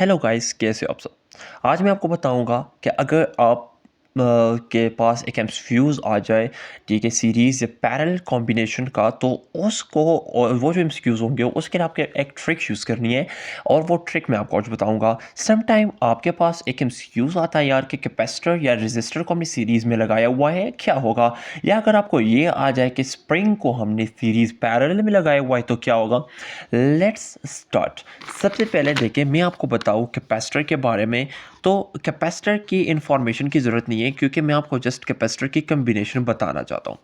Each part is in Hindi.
हेलो गाइस, कैसे हो आप सब। आज मैं आपको बताऊंगा कि अगर आप के पास एक एमसीक्यूज आ जाए, ठीक है, सीरीज़ या पैरेलल कॉम्बिनेशन का, तो उसको और वो जो एमसीक्यूज होंगे उसके लिए आपके एक ट्रिक यूज़ करनी है। और वो ट्रिक मैं आपको आज बताऊंगा। सम टाइम आपके पास एक एमसीक्यूज आता है यार कि कैपेसिटर या रेजिस्टर को हमने सीरीज़ में लगाया हुआ है, क्या होगा। या अगर आपको ये आ जाए कि स्प्रिंग को हमने सीरीज़ पैरेलल में लगाया हुआ है, तो क्या होगा। Let's start. सबसे पहले देखिए, मैं आपको बताऊं कैपेसिटर के बारे में। तो कैपेसिटर की इंफॉर्मेशन की ज़रूरत नहीं है, क्योंकि मैं आपको जस्ट कैपेसिटर की कम्बिनेशन बताना चाहता हूँ।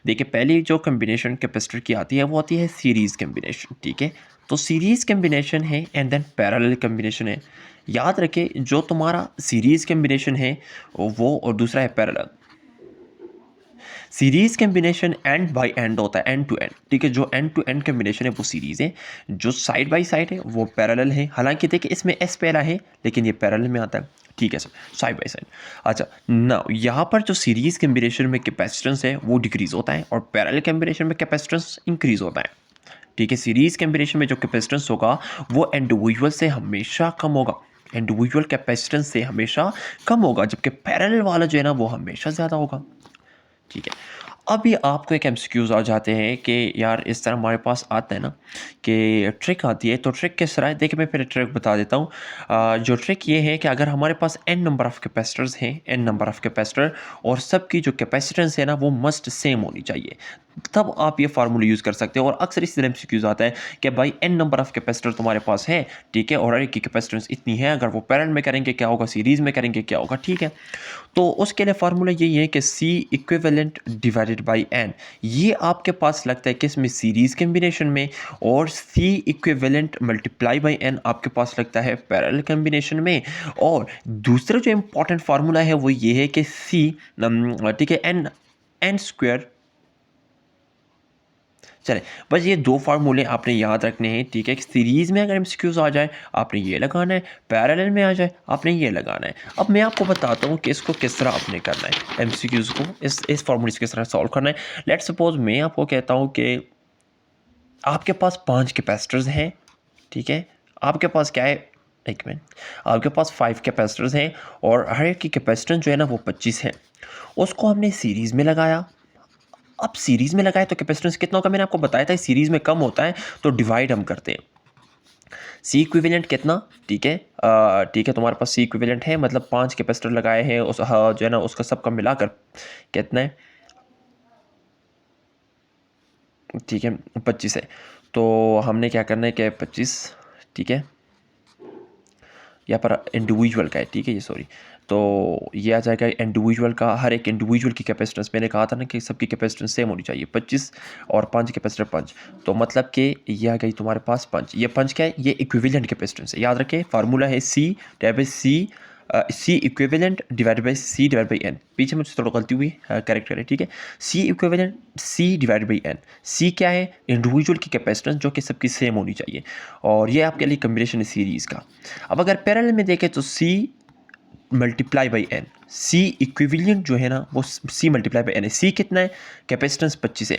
देखिए, पहली जो कम्बिनेशन कैपेसिटर की आती है वो आती है सीरीज़ कम्बिनेशन, ठीक है। तो सीरीज़ कम्बिनेशन है एंड देन पैरेलल कम्बिनेशन है। याद रखें, जो तुम्हारा सीरीज़ कम्बिनेशन है वो, और दूसरा है parallel. Series combination end by end होता है, एंड टू एंड, ठीक है। जो एंड टू एंड कम्बिनेशन है वो सीरीज है, जो साइड बाय साइड है वो पैरेलल है। हालांकि देखिए, इसमें एस पहला है लेकिन ये पैरेलल में आता है, ठीक है सर, साइड बाय साइड। अच्छा, ना यहाँ पर जो सीरीज कम्बिनेशन में कैपेसिटेंस है वो डिक्रीज होता है, और पैरेलल कम्बिनेशन में कैपेसिटेंस इंक्रीज होता है, ठीक है। सीरीज कम्बिनेशन में जो कैपेसिटेंस होगा वो इंडिविजुअल से हमेशा कम होगा, इंडिविजुअल कैपेसिटेंस से हमेशा कम होगा, जबकि पैरेलल वाला जो है ना वो हमेशा ज़्यादा होगा, ठीक है। अभी आपको एक एमसीक्यूज आ जाते हैं कि यार इस तरह हमारे पास आता है ना कि ट्रिक आती है। तो ट्रिक किस तरह है, देखिए मैं फिर ट्रिक बता देता हूँ। जो ट्रिक ये है कि अगर हमारे पास एन नंबर ऑफ़ कैपेसिटर्स हैं, एन नंबर ऑफ़ कैपेसिटर, और सबकी जो कैपेसिटेंस है ना वो मस्ट सेम होनी चाहिए, तब आप ये फार्मूला यूज़ कर सकते हो। और अक्सर इस तरह एमसीक्यूज आता है कि भाई एन नंबर ऑफ़ कैपेसिटर तुम्हारे पास है, ठीक है, और एक की कैपेसिटेंस इतनी है, अगर वो पैरेलल में करेंगे क्या होगा, सीरीज़ में करेंगे क्या होगा, ठीक है। तो उसके लिए फार्मूला यही है कि C equivalent divided by N. ये आपके पास लगता है कि इसमें सीरीज कम्बिनेशन में, और C equivalent multiply by N आपके पास लगता है पैरेलल कम्बिनेशन में। और दूसरा जो इंपॉर्टेंट फार्मूला है वो ये है कि सी, ठीक है, एन, एन स्क्वायर। चले, बस ये दो फार्मूले आपने याद रखने हैं, ठीक है। सीरीज़ में अगर एमसीक्यूज आ जाए आपने ये लगाना है, पैरेलल में आ जाए आपने ये लगाना है। अब मैं आपको बताता हूँ कि इसको किस तरह आपने करना है, एमसीक्यूज को इस फार्मूले से किस तरह सॉल्व करना है। लेट्स सपोज मैं आपको कहता हूँ कि आपके पास 5 कैपेसिटर्स हैं, ठीक है। आपके पास क्या है, एक मिनट, आपके पास 5 कैपेसिटर्स हैं, और हर एक की कैपेसिटेंस जो है ना वो 25 है। उसको हमने सीरीज़ में लगाया। अब सीरीज में लगाए तो कैपेसिटेंस कितना होगा, मैंने आपको बताया था सीरीज में कम होता है, तो डिवाइड हम करते हैं। सी इक्विवेलेंट कितना, ठीक है, ठीक है, तुम्हारे पास सी इक्विवेलेंट है, मतलब 5 कैपेसिटर लगाए हैं, उस जो है ना उसका सबका मिलाकर कितना है, ठीक है, 25 है। तो हमने क्या करना है कि 25, ठीक है, यहाँ पर इंडिविजुअल का है, ठीक है, ये सॉरी। तो ये आ जाएगा इंडिविजुअल का, हर एक इंडिविजुअल की कैपेसिटेंस, मैंने कहा था ना कि सबकी कैपेसिटेंस सेम होनी चाहिए, 25 और 5 कैपेसिटर 5। तो मतलब कि ये आ गई तुम्हारे पास 5। ये 5 क्या है, ये इक्विवेलेंट कैपेसिटेंस है। याद रखें, फार्मूला है C divide by C, C equivalent divide by C divide by N. पीछे मुझसे थोड़ा गलती हुई, करेक्ट करें, ठीक है। C equivalent C divide by N. C क्या है, इंडिविजुअल की कैपेसिटेंस जो कि सबकी सेम होनी चाहिए, और ये आपके लिए कम्बिनेशन है सीरीज़ का। अब अगर पैरेलल में देखें तो C multiply by N, C equivalent जो है ना वो सी मल्टीप्लाई बाई एन है। सी कितना है, कैपेसिटेंस 25 है,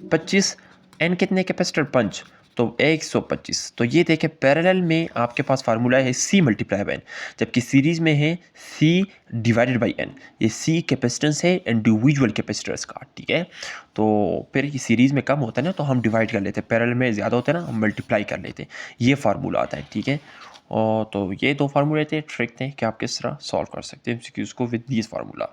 25, एन कितने कैपेसिटर 5, तो 125। तो ये देखें, पैरेलल में आपके पास फार्मूला है सी मल्टीप्लाई बाई एन, जबकि सीरीज में है सी डिवाइडेड बाई एन। ये सी कैपेसिटेंस है इंडिविजुअल कैपेसिटर्स का, ठीक है। तो फिर ये सीरीज में कम होता है ना तो हम डिवाइड कर लेते हैं, पैरेलल में ज़्यादा होता है ना हम मल्टीप्लाई कर लेते हैं, ये फार्मूला आता है, ठीक है। और तो ये दो फार्मूले थे, ट्रिक थे कि आप किस तरह सॉल्व कर सकते हैं एमसीक्यूज़ को विद दिस फार्मूला।